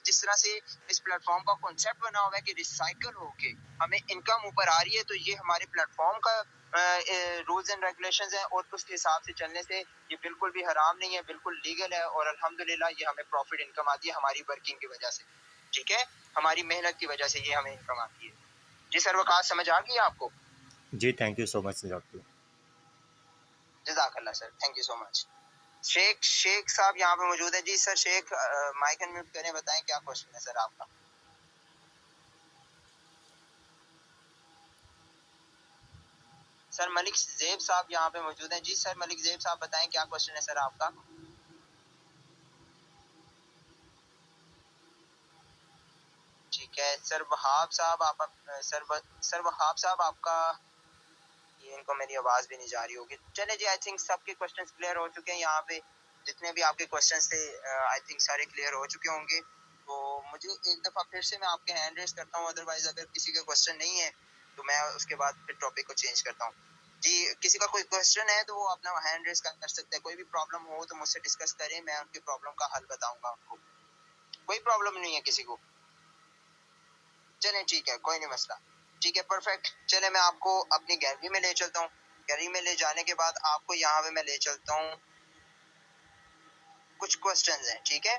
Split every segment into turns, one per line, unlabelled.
जिस तरह से इस प्लेटफॉर्म का कॉन्सेप्ट बना हुआ है कि रिसाइकल होके हमें इनकम ऊपर आ रही है, तो ये हमारे प्लेटफॉर्म का रूल्स एंड रेगुलेशंस हैं और उसके हिसाब से चलने से ये बिल्कुल भी हराम नहीं है, बिल्कुल लीगल है और अल्हम्दुलिल्लाह ये हमें प्रॉफिट इनकम आती है हमारी वर्किंग की वजह से। ठीक है, हमारी मेहनत की वजह से ये हमें इनकम आती है। जी सर, वकास समझ आ गई आपको?
जी, thank you so much doctor.
जज़ाकल्लाह sir, thank you so much. Sheikh साहब यहाँ पे मौजूद है। जी सर, शेख माइक अनम्यूट करें, बताएं क्या क्वेश्चन है सर आपका। सर मलिक ज़ेब साहब यहाँ पे मौजूद हैं। जी सर मलिक ज़ेब साहब बताएं क्या क्वेश्चन है सर आपका। ठीक है सर वहाब साहब आप सर वहाब साहब आपका, ये इनको मेरी आवाज भी नहीं जा रही होगी। चले जी, आई थिंक सबके क्वेश्चंस क्लियर हो चुके हैं। यहाँ पे जितने भी आपके क्वेश्चंस थे आई थिंक सारे क्लियर हो चुके होंगे। तो मुझे एक दफा फिर से मैं आपके हैंड रेज करता हूँ, अदरवाइज अगर किसी का क्वेश्चन नहीं है तो मैं उसके बाद फिर टॉपिक को चेंज करता हूँ। जी, किसी का कोई क्वेश्चन है तो वो अपना हैंड रेज कर सकते हैं। कोई भी प्रॉब्लम हो तो मुझसे डिस्कस करें, मैं उनकी प्रॉब्लम का हल बताऊंगा आपको। कोई प्रॉब्लम नहीं है किसी को? चले ठीक है, कोई नहीं मसला। ठीक है, परफेक्ट। चले मैं आपको अपनी गैलरी में ले चलता हूँ। गैलरी में ले जाने के बाद आपको यहाँ पे मैं ले चलता हूँ। कुछ क्वेश्चंस हैं, ठीक है,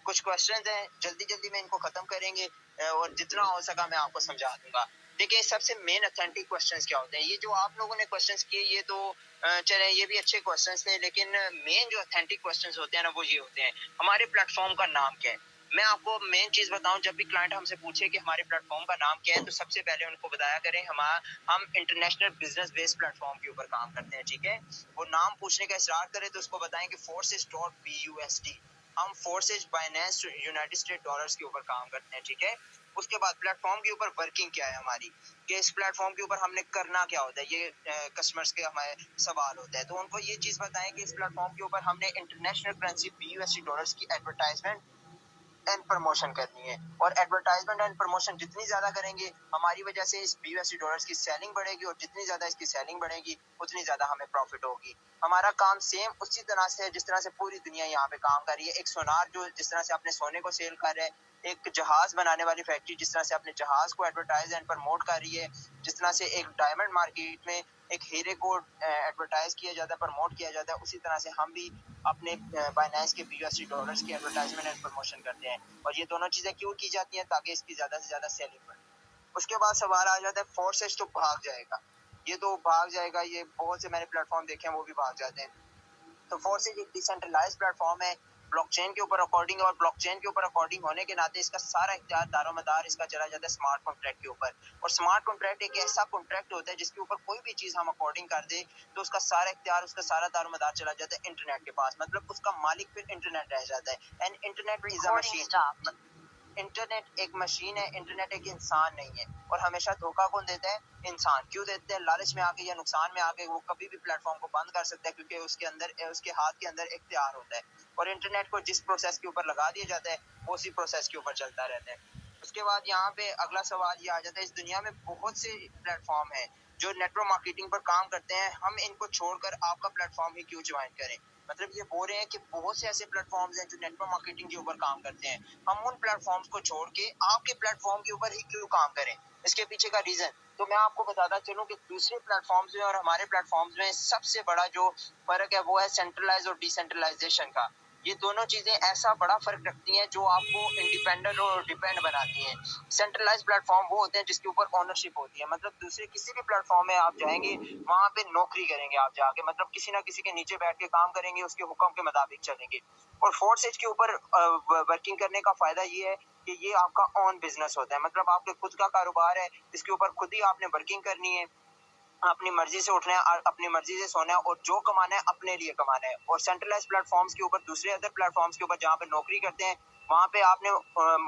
कुछ क्वेश्चंस हैं, जल्दी जल्दी में इनको खत्म करेंगे और जितना हो सका मैं आपको समझा दूंगा। देखिए सबसे मेन ऑथेंटिक क्वेश्चंस क्या होते हैं। ये जो आप लोगों ने क्वेश्चंस किए ये तो चले ये भी अच्छे क्वेश्चंस थे, लेकिन मेन जो ऑथेंटिक क्वेश्चंस होते हैं ना वो ये होते हैं, हमारे प्लेटफॉर्म का नाम क्या है। मैं आपको मेन चीज बताऊं, जब भी क्लाइंट हमसे पूछे कि हमारे प्लेटफॉर्म का नाम क्या है तो सबसे पहले उनको बताया करें हम इंटरनेशनल बिजनेस बेस्ड प्लेटफॉर्म के ऊपर काम करते हैं। ठीक है, वो नाम पूछने का इसरार करे तो उसको बताएं कि forces.busd, हम forces Binance United state dollars के ऊपर काम करते हैं। ठीक है, उसके बाद प्लेटफॉर्म के ऊपर वर्किंग क्या है हमारी, कि इस प्लेटफॉर्म के ऊपर हमने करना क्या होता है, ये कस्टमर्स के हमारे सवाल होता है। तो उनको ये चीज बताएं कि इस प्लेटफॉर्म के ऊपर हमने इंटरनेशनल करेंसी BUSD डॉलर्स की एडवर्टाइजमेंट एंड प्रमोशन करनी है, और एडवर्टाइजमेंट एंड प्रमोशन जितनी ज्यादा करेंगे हमारी वजह से इस BUSD डॉलर्स की सेलिंग बढ़ेगी, और जितनी ज्यादा इसकी सेलिंग बढ़ेगी उतनी ज्यादा हमें प्रॉफिट होगी। हमारा काम सेम उसी तरह से है जिस तरह से पूरी दुनिया यहाँ पे काम कर रही है। एक सोनार जो जिस तरह से अपने सोने को सेल कर रहे हैं, एक जहाज बनाने वाली फैक्ट्री जिस तरह से अपने जहाज को एडवर्टाइज एंड प्रमोट कर रही है, जिस तरह से एक डायमंड मार्केट में एक हीरे को एडवर्टाइज किया जाता है, प्रमोट किया जाता है, उसी तरह से हम भी अपने बाइनेंस के BUSD डॉलर्स की एडवर्टाइजमेंट एंड प्रमोशन करते हैं। और ये दोनों चीजें क्यों की जाती हैं? ताकि इसकी ज्यादा से ज्यादा सेलिंग बढ़े। उसके बाद सवाल आ जाता है फोर्सेज तो भाग जाएगा, ये तो भाग जाएगा, ये बहुत से मैंने प्लेटफॉर्म देखे हैं वो भी भाग जाते हैं। तो फोर्सेज एक डिसेंट्रलाइज्ड प्लेटफॉर्म है ब्लॉकचेन के ऊपर अकॉर्डिंग, और ब्लॉकचेन के ऊपर अकॉर्डिंग होने के नाते इसका सारा इख्तियार दारोमदार इसका चला जाता है स्मार्ट कॉन्ट्रैक्ट के ऊपर। और स्मार्ट कॉन्ट्रैक्ट एक ऐसा कॉन्ट्रैक्ट होता है जिसके ऊपर कोई भी चीज हम अकॉर्डिंग कर दे तो उसका सारा इख्तियार, उसका सारा दारोमदार चला जाता है इंटरनेट के पास, मतलब उसका मालिक फिर इंटरनेट रह जाता है। And internet is a machine. Internet एक मशीन है, इंटरनेट एक इंसान नहीं है। और हमेशा धोखा कौन देता है? इंसान। क्यों देते हैं? लालच में आके या नुकसान में आके वो कभी भी प्लेटफॉर्म को बंद कर सकता है, क्योंकि उसके अंदर उसके हाथ के अंदर इख्तियार होता है। और इंटरनेट को जिस प्रोसेस के ऊपर लगा दिया जाता है वो उसी प्रोसेस के ऊपर चलता रहता है। उसके बाद यहाँ पे अगला सवाल ये आ जाता है, इस दुनिया में बहुत से प्लेटफॉर्म है जो नेटवर्क मार्केटिंग पर काम करते हैं, हम इनको छोड़कर आपका प्लेटफॉर्म ही क्यों ज्वाइन करें? मतलब ये बोल रहे हैं कि बहुत से ऐसे प्लेटफॉर्म्स हैं जो नेटवर्क मार्केटिंग के ऊपर काम करते हैं, हम उन प्लेटफॉर्म्स को छोड़ के आपके प्लेटफॉर्म के ऊपर ही क्यों काम करें? इसके पीछे का रीजन तो मैं आपको बताता चलूं कि दूसरे प्लेटफॉर्म्स में और हमारे प्लेटफॉर्म्स में सबसे बड़ा जो फर्क है वो है सेंट्रलाइज और डिसेंट्रलाइजेशन का। ये दोनों चीजें ऐसा बड़ा फर्क रखती हैं जो आपको इंडिपेंडेंट और डिपेंड बनाती हैं। सेंट्रलाइज प्लेटफॉर्म वो होते हैं जिसके ऊपर ओनरशिप होती है, मतलब दूसरे किसी भी प्लेटफॉर्म में आप जाएंगे वहां पे नौकरी करेंगे आप जाके, मतलब किसी ना किसी के नीचे बैठ के काम करेंगे, उसके हुक्म के मुताबिक चलेंगे। और फोर्सेज के ऊपर वर्किंग करने का फायदा ये है कि ये आपका ऑन बिजनेस होता है, मतलब आपके खुद का कारोबार है, इसके ऊपर खुद ही आपने वर्किंग करनी है, अपनी मर्जी से उठना है, अपनी मर्जी से सोना है, और जो कमाना है अपने लिए कमाना है। और सेंट्रलाइज प्लेटफॉर्म्स के ऊपर, दूसरे अदर प्लेटफॉर्म्स के ऊपर जहाँ पे नौकरी करते हैं वहाँ पे आपने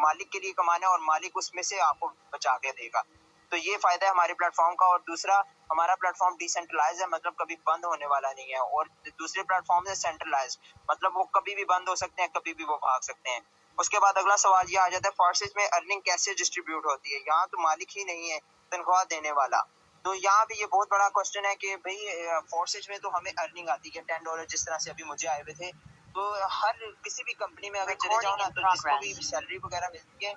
मालिक के लिए कमाना है और मालिक उसमें से आपको बचा के देगा। तो ये फायदा है हमारे प्लेटफॉर्म का। और दूसरा, हमारा प्लेटफॉर्म डिसेंट्रलाइज है, मतलब कभी बंद होने वाला नहीं है। और दूसरे प्लेटफॉर्म है सेंट्रलाइज, मतलब वो कभी भी बंद हो सकते हैं, कभी भी वो भाग सकते हैं। उसके बाद अगला सवाल ये आ जाता है फोर्सेज में अर्निंग कैसे डिस्ट्रीब्यूट होती है? यहाँ तो मालिक ही नहीं है तनख्वाह देने वाला। तो यहाँ पे ये बहुत बड़ा क्वेश्चन है कि भाई फोर्सेज में तो हमें अर्निंग आती है $10, जिस तरह से अभी मुझे आए हुए थे तो हर किसी भी कंपनी में अगर चले जाओ ना, तो जिसको भी सैलरी वगैरह मिलती है,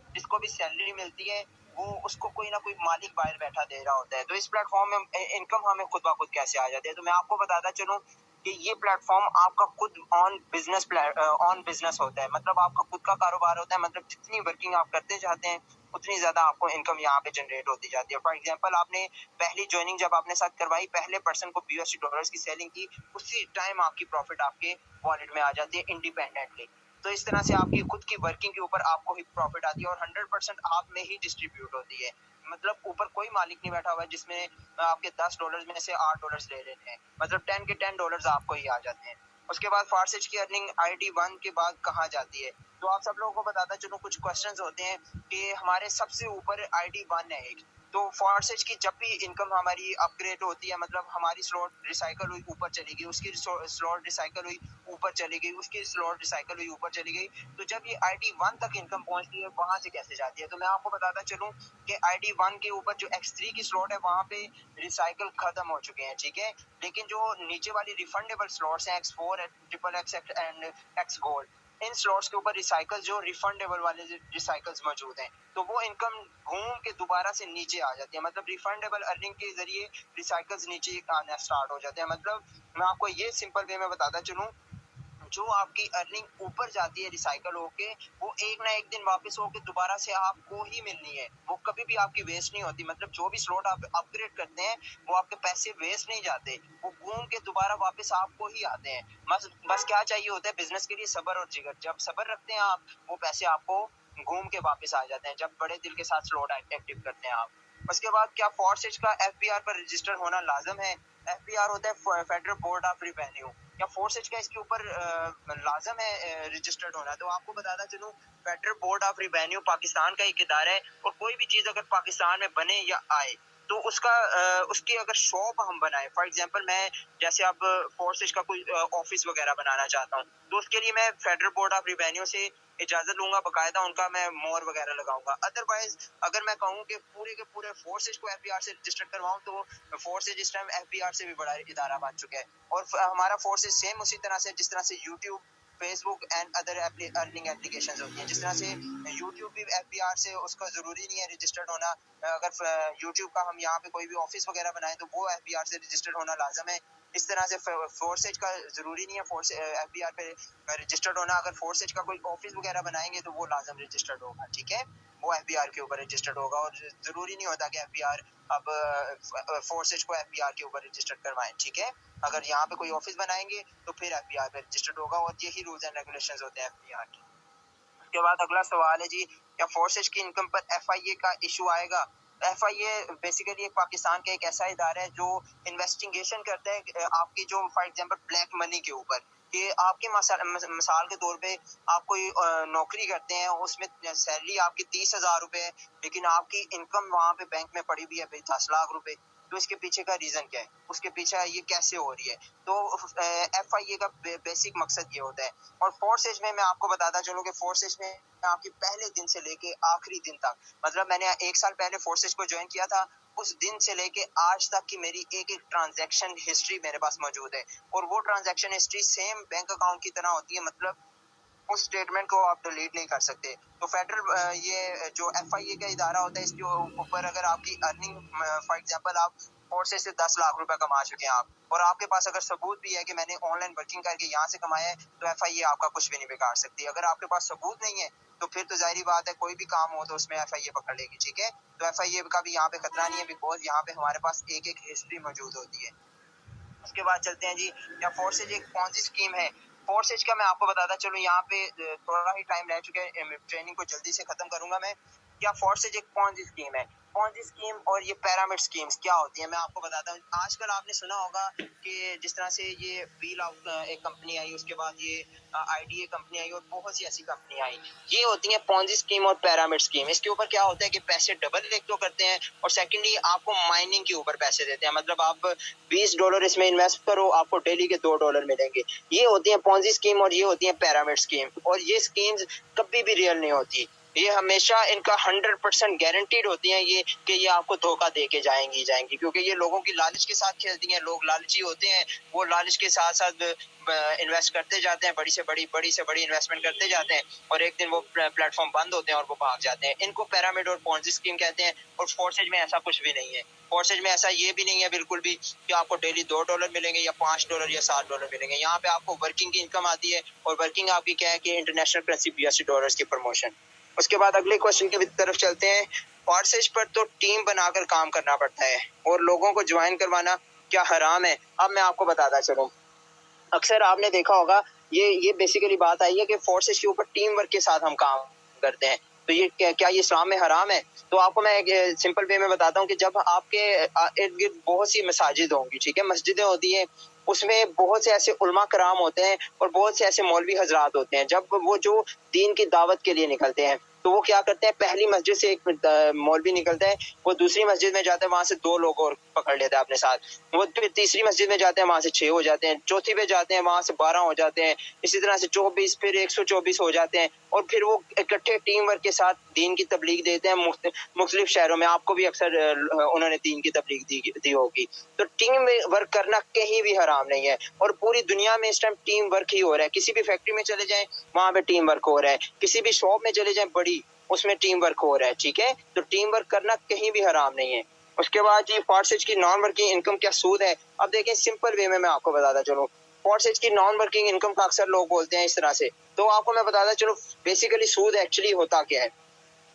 जिसको भी सैलरी मिलती है, वो उसको कोई ना कोई मालिक बाहर बैठा दे रहा होता है। तो इस प्लेटफॉर्म में इनकम हमें खुद ब खुद कैसे आ जाती है? तो मैं आपको बताता चलूं कि ये प्लेटफॉर्म आपका खुद ऑन बिजनेस होता है, मतलब आपका खुद का कारोबार होता है। मतलब जितनी वर्किंग आप करते जाते हैं, उतनी ज्यादा आपको इनकम यहाँ पे जनरेट होती जाती है। फॉर एग्जांपल, आपने पहली ज्वाइनिंग जब आपने साथ करवाई, पहले पर्सन को $USD की सेलिंग की, उसी टाइम आपकी प्रॉफिट आपके वॉलेट में आ जाती है इंडिपेंडेंटली। तो इस तरह से आपकी खुद की वर्किंग के ऊपर आपको ही प्रॉफिट आती है और 100% आप में ही डिस्ट्रीब्यूट होती है। मतलब ऊपर कोई मालिक नहीं बैठा हुआ है जिसमें आपके $10 में से $8 ले लेते हैं। मतलब 10 के $10 आपको ही आ जाते हैं। उसके बाद फारसेज की अर्निंग ID1 के बाद कहाँ जाती है? तो आप सब लोगों को बताता चलो, कुछ क्वेश्चंस होते हैं कि हमारे सबसे ऊपर ID1 है एक। तो फॉरसेज की जब भी इनकम हमारी अपग्रेड होती है, मतलब हमारी स्लॉट रिसाइकल हुई ऊपर चली गई, उसकी स्लॉट रिसाइकल हुई ऊपर चली गई, उसकी स्लॉट रिसाइकल हुई ऊपर चली गई, तो जब ये ID1 तक इनकम पहुंचती है, वहां से कैसे जाती है? तो मैं आपको बताता चलूं कि ID1 के ऊपर जो X3 की स्लॉट है, वहां पे रिसाइकल खत्म हो चुके हैं, ठीक है। लेकिन जो नीचे वाली रिफंडेबल स्लॉट्स हैं, X4, XXX and X gold, in slots के ऊपर रिसाइकल, जो रिफंडेबल वाले रिसाइकल्स मौजूद हैं, तो वो इनकम घूम के दोबारा से नीचे आ जाती है। मतलब रिफंडेबल अर्निंग के जरिए रिसाइकल्स नीचे आना स्टार्ट हो जाते हैं। मतलब मैं आपको ये सिंपल वे में बताता चलूं, जो आपकी अर्निंग ऊपर जाती है रिसाइकल होके, वो एक ना एक दिन वापस होके दोबारा से आपको ही मिलनी है। वो कभी भी आपकी वेस्ट नहीं होती। मतलब जो भी स्लॉट आप अपग्रेड करते हैं, वो आपके पैसे वेस्ट नहीं जाते, वो घूम के दोबारा वापस आपको ही आते हैं। बस क्या चाहिए होता है बिजनेस के लिए? सब्र और जिगर। जब सब्र रखते हैं आप, वो पैसे आपको घूम के वापस आ जाते हैं, जब बड़े दिल के साथ स्लॉट एक्टिव करते हैं आप। उसके बाद, क्या फॉरसेज का FBR पर रजिस्टर होना लाजम है? FBR होता है फेडरल बोर्ड ऑफ रिवेन्यू। क्या फोर्सेज का इसके ऊपर लाजम है रजिस्टर्ड होना? तो आपको बताता चलूं, federal board of revenue Pakistan का एक इदारा है, और कोई भी चीज अगर पाकिस्तान में बने या आए, तो उसकी अगर शॉप हम बनाए, फॉर एग्जांपल मैं जैसे अब फोर्सेज का कोई ऑफिस वगैरह बनाना चाहता हूँ, तो उसके लिए मैं फेडरल बोर्ड ऑफ रिवेन्यू से इजाजत लूंगा, बकायदा उनका मैं मोहर वगैरह लगाऊंगा। अदरवाइज अगर मैं कहूँ कि पूरे के पूरे फोर्सेज को FBR से रजिस्टर करवाऊं, तो फोर्सेज इस टाइम FBR से भी बड़ा इदारा बन चुका है। और हमारा फोर्सेज सेम उसी तरह से, जिस तरह से YouTube, Facebook and other earning applications होती हैं, जिस तरह से यूट्यूब भी FBR से, उसका जरूरी नहीं है रजिस्टर्ड होना। अगर यूट्यूब का हम यहाँ पे कोई भी ऑफिस वगैरह बनाए, तो वो FBR से रजिस्टर्ड होना लाजम है। इस तरह से फोर्सेज का जरूरी नहीं है FBR पे रजिस्टर्ड होना। अगर फोर्सेज का कोई ऑफिस वगैरह बनाएंगे, तो वो लाजम रजिस्टर्ड होगा, ठीक है। वो FBR के ऊपर रजिस्टर्ड होगा, और जरूरी नहीं होता कि FBR अब फोर्सेज को FBR के ऊपर रजिस्टर्ड करवाएं, ठीक है। अगर यहाँ पे कोई ऑफिस बनाएंगे, तो फिर FBR पे रजिस्टर्ड होगा, और यही रूल्स एंड रेगुलेशंस होते हैं FBR के। उसके बाद अगला सवाल है जी, क्या फोर्सेज की इनकम पर FIA का इशू आएगा? FIA बेसिकली एक पाकिस्तान का एक ऐसा इदारा है जो इन्वेस्टिगेशन करता है आपकी, जो फॉर एग्जांपल ब्लैक मनी के ऊपर, कि आपकी मिसाल के तौर पे आप कोई नौकरी करते हैं, उसमें सैलरी आपकी 30,000 रुपए है, लेकिन आपकी इनकम वहाँ पे बैंक में पड़ी हुई है 10 लाख रुपए। तो इसके पीछे का रीजन क्या है? उसके पीछे ये कैसे हो रही है? तो FIA का बेसिक मकसद ये होता है। और फोर्सेज में मैं आपको बताता चलूं कि फोर्सेज में आपके पहले दिन से लेके आखिरी दिन तक, मतलब मैंने 1 साल पहले फोर्सेज को ज्वाइन किया था, उस दिन से लेके आज तक की मेरी एक एक ट्रांजैक्शन हिस्ट्री मेरे पास मौजूद है। और वो transaction history same bank account की तरह होती है। मतलब उस स्टेटमेंट को आप डिलीट नहीं कर सकते। तो फेडरल ये जो FIA का इदारा होता है, इसके ऊपर अगर आपकी अर्निंग, फॉर एग्जांपल आप फोर्सेज से 10 लाख रुपए कमा चुके हैं आप, और आपके पास अगर सबूत भी है कि मैंने ऑनलाइन वर्किंग करके यहाँ से कमाया है, तो FIA आपका कुछ भी नहीं बिगाड़ सकती। अगर आपके पास सबूत नहीं है, तो फिर तो जाहिर बात है कोई भी काम हो तो उसमें FIA पकड़ लेगी, ठीक है। तो FIA का भी यहाँ पे खतरा नहीं है, बिकॉज यहाँ पे हमारे पास एक एक हिस्ट्री मौजूद होती है। उसके बाद चलते हैं जी, क्या फोर्सेज एक पॉन्जी स्कीम है? फोर्सेज का मैं आपको बताता चलूं, यहाँ पे थोड़ा ही टाइम रह चुका है, ट्रेनिंग को जल्दी से खत्म करूंगा मैं। क्या फोर्सेज एक पॉन्जी स्कीम है? पॉन्जी स्कीम और ये पिरामिड स्कीम्स क्या होती है, मैं आपको बताता हूँ। आजकल आपने सुना होगा कि जिस तरह से ये व्हील आउट एक कंपनी आई, उसके बाद ये IDA कंपनी आई, और बहुत सी ऐसी कंपनी आई। ये होती है पॉन्जी स्कीम और पिरामिड स्कीम। इसके ऊपर क्या होता है कि पैसे डबल एक तो करते हैं, और सेकेंडली आपको माइनिंग के ऊपर पैसे देते हैं। मतलब आप $20 इसमें इन्वेस्ट करो, आपको डेली के $2 मिलेंगे। ये होती है पॉन्जी स्कीम, और ये होती है पिरामिड स्कीम। और ये स्कीम्स कभी भी रियल नहीं होती। ये हमेशा इनका 100% गारंटीड होती हैं ये कि ये आपको धोखा दे के जाएंगी, क्योंकि ये लोगों की लालच के साथ खेलती हैं। लोग लालची होते हैं, वो लालच के साथ साथ इन्वेस्ट करते जाते हैं, बड़ी से बड़ी इन्वेस्टमेंट करते जाते हैं, और एक दिन वो प्लेटफॉर्म बंद होते हैं और वो भाग जाते हैं। इनको पिरामिड और पॉन्जी स्कीम कहते हैं। और फोर्सेज में ऐसा कुछ भी नहीं है। फोर्सेज में ऐसा ये भी नहीं है बिल्कुल भी कि आपको डेली $2 मिलेंगे या $5 या $7 मिलेंगे। यहाँ पे आपको वर्किंग की इनकम आती है, और वर्किंग आपकी क्या है कि इंटरनेशनल करेंसी $82 की प्रमोशन। उसके बाद अगले क्वेश्चन की तरफ चलते हैं। फोर्सेज पर तो टीम बनाकर काम करना पड़ता है, और लोगों को ज्वाइन करवाना क्या हराम है? अब मैं आपको बताता चलूं। अक्सर आपने देखा होगा ये बेसिकली बात आई है कि फोर्सेस के ऊपर टीम वर्क के साथ हम काम करते हैं। तो ये क्या ये इस्लाम में हराम है? तो आपको मैं एक सिंपल वे में बताता हूँ कि जब आपके इर्द गिर्द बहुत सी मसाजिद होंगी, ठीक है, मस्जिदें होती हैं, उसमें बहुत से ऐसे उलमा कराम होते हैं और बहुत से ऐसे मौलवी हजरात होते हैं। जब वो जो दीन की दावत के लिए निकलते हैं, तो वो क्या करते हैं, पहली मस्जिद से एक मौलवी निकलता है, वो दूसरी मस्जिद में जाते हैं, वहां से 2 लोग और पकड़ लेता है अपने साथ। वो फिर तीसरी मस्जिद में जाते हैं, वहां से 6 हो जाते हैं, चौथी पे जाते हैं, वहां से 12 हो जाते हैं, इसी तरह से 24, फिर 124 हो जाते हैं, और फिर वो इकट्ठे टीम वर्क के साथ दीन की तबलीग देते हैं मुख्तलिफ शहरों में। आपको भी अक्सर उन्होंने दीन की तबलीग दी होगी। तो टीम वर्क करना कहीं भी हराम नहीं है, और पूरी दुनिया में इस टाइम टीम वर्क ही हो रहा है। किसी भी फैक्ट्री में चले जाएं, वहां पे टीम वर्क हो रहा है। किसी भी शॉप में चले जाएं बड़ी, उसमें टीम वर्क हो रहा है, ठीक है। तो टीम वर्क करना कहीं भी हराम नहीं है। उसके बाद जी फोर्सेज की नॉन वर्किंग इनकम क्या सूद है? अब देखें, सिंपल वे में मैं आपको बताता चलूं। फोर्सेज की नॉन वर्किंग इनकम का अक्सर लोग बोलते हैं इस तरह से, तो आपको मैं बताता चलूं बेसिकली सूद एक्चुअली होता क्या है।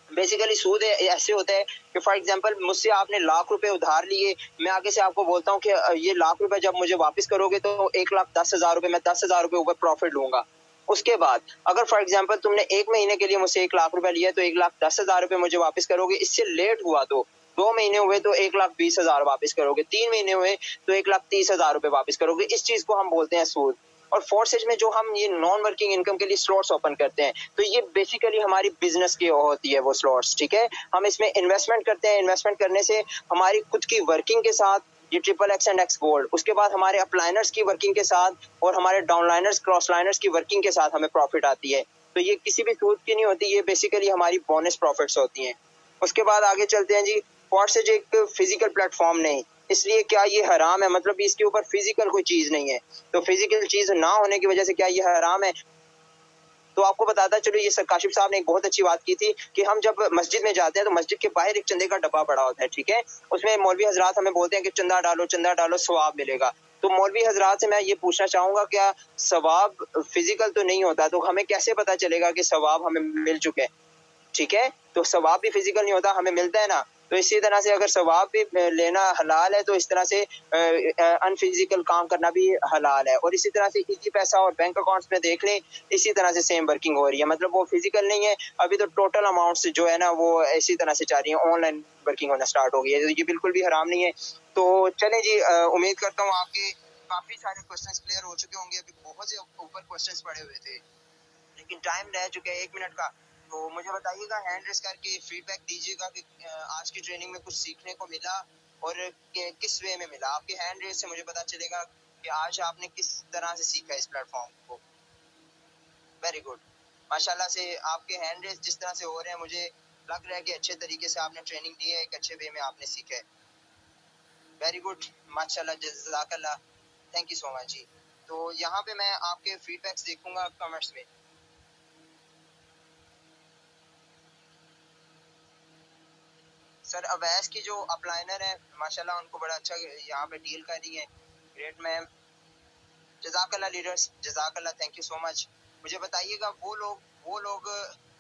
बेसिकली सूद ऐसे होता है कि फॉर एग्जांपल मुझसे आपने ₹1,00,000 उधार लिए, मैं आगे से आपको बोलता हूँ कि ये ₹1,00,000 जब मुझे वापस करोगे तो ₹1,10,000 मैं ₹10,000 ऊपर प्रॉफिट लूंगा। उसके बाद अगर फॉर एग्जांपल तुमने 1 महीने के लिए मुझसे ₹1,00,000 लिया तो ₹1,10,000 मुझे वापस करोगे। इससे लेट हुआ तो 2 महीने हुए तो 1,20,000 वापस करोगे, 3 महीने हुए तो ₹1,30,000 वापस करोगे। इस चीज को हम बोलते हैं सूद। और फोर्सेज में जो हम ये नॉन वर्किंग इनकम के लिए स्लॉट्स ओपन करते हैं, तो ये बेसिकली हमारी बिजनेस की होती है वो स्लॉट्स, ठीक है। हम इसमें इन्वेस्टमेंट करते हैं, इन्वेस्टमेंट करने से हमारी खुद की वर्किंग के साथ ये XXX एंड X गोल्ड, उसके बाद हमारे अपलाइनर्स की वर्किंग के साथ और हमारे डाउनलाइनर्स क्रॉस लाइनर्स की वर्किंग के साथ हमें प्रॉफिट आती है। तो ये किसी भी सूद की नहीं होती, ये बेसिकली हमारी बोनस प्रॉफिट्स होती हैं। उसके बाद आगे चलते हैं जी। फोर्सेज एक फिजिकल प्लेटफॉर्म नहीं, इसलिए क्या ये हराम है? मतलब इसके ऊपर फिजिकल कोई चीज नहीं है, तो फिजिकल चीज ना होने की वजह से क्या ये हराम है? तो आपको बताता चलो, ये काशिफ साहब ने एक बहुत अच्छी बात की थी कि हम जब मस्जिद में जाते हैं तो मस्जिद के बाहर एक चंदे का डब्बा पड़ा होता है, ठीक है। उसमें मौलवी हजरात हमें बोलते हैं कि चंदा डालो सवाब मिलेगा। तो मौलवी हजरात से मैं ये पूछना चाहूंगा, क्या सवाब फिजिकल तो नहीं होता, तो हमें कैसे पता चलेगा कि सवाब हमें मिल चुके हैं? ठीक है, तो सवाब भी फिजिकल नहीं होता, हमें मिलता है ना। तो इसी तरह से अगर सवाब भी लेना हलाल है, तो इस तरह से अनफिजिकल काम करना भी हलाल है। और इसी तरह से इजी पैसा और बैंक अकाउंट्स में देख लें, इसी तरह से सेम वर्किंग हो रही है। मतलब वो फिजिकल नहीं है, अभी तो टोटल अमाउंट्स जो है ना वो इसी तरह से जा रही है, ऑनलाइन वर्किंग होना स्टार्ट हो गई है। तो ये बिल्कुल भी हराम नहीं है। तो चले जी, उम्मीद करता हूँ आपके काफी सारे क्वेश्चंस क्लियर हो चुके होंगे। अभी बहुत से ऊपर क्वेश्चंस पड़े हुए थे, लेकिन टाइम रह चुका है 1 मिनट का। तो मुझे बताइएगा, हैंड रेस करके फीडबैक दीजिएगा कि आज की ट्रेनिंग में कुछ सीखने को मिला और किस वे में मिला। आपके हैंड रेस से मुझे पता चलेगा कि आज आपने किस तरह से सीखा इस प्लेटफॉर्म को। वेरी गुड, माशाल्लाह से आपके हैंड रेस जिस तरह से हो रहे हैं, मुझे लग रहा है कि अच्छे तरीके से आपने ट्रेनिंग दी है, एक अच्छे वे में आपने सीखा है। वेरी गुड, माशाल्लाह, जज़ाकल्लाह, थैंक यू सो मच जी। तो यहाँ पे मैं आपके फीडबैक्स देखूंगा कमेंट्स में। सर अवैस की जो अपलाइनर है, माशाल्लाह उनको बड़ा अच्छा यहाँ पे डील कर रही है। ग्रेट मैम, जज़ाकल्लाह लीडर्स, जज़ाकल्लाह, थैंक यू सो मच। मुझे बताइएगा वो लोग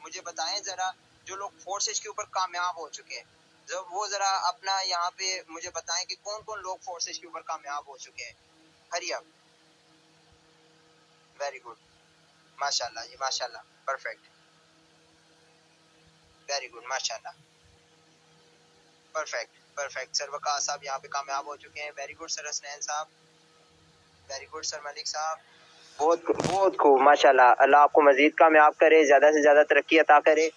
मुझे बताएं जरा, जो लोग फोर्सेज के ऊपर कामयाब हो चुके हैं, जब वो जरा अपना यहाँ पे मुझे बताएं कि कौन कौन लोग फोर्सेज के ऊपर कामयाब हो चुके हैं। हरी अप, वेरी गुड, माशाल्लाह जी, माशाल्लाह, परफेक्ट, वेरी गुड, माशाल्लाह, परफेक्ट परफेक्ट। सर वकास साहब यहाँ पे कामयाब हो चुके हैं, वेरी गुड। सर हसनैन साहब, वेरी गुड। सर मलिक साहब, बहुत बहुत खूब, माशाल्लाह। अल्लाह आपको मजीद कामयाब करे, ज्यादा से ज्यादा तरक्की अता करे,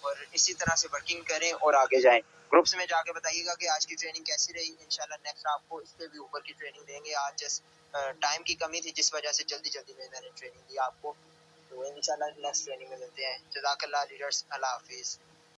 और इसी तरह से वर्किंग करें और आगे जाएं। ग्रुप्स में जाके बताइएगा कि आज की ट्रेनिंग कैसी रही। इंशाल्लाह नेक्स्ट आपको इससे भी ऊपर की ट्रेनिंग देंगे। आज जस्ट टाइम की कमी थी, जिस वजह से जल्दी जल्दी में मैंने ट्रेनिंग दी आपको। तो इंशाल्लाह नेक्स्ट ट्रेनिंग में मिलते हैं। जज़ाकल्लाह लीडर्स, अल्लाह हाफिज़।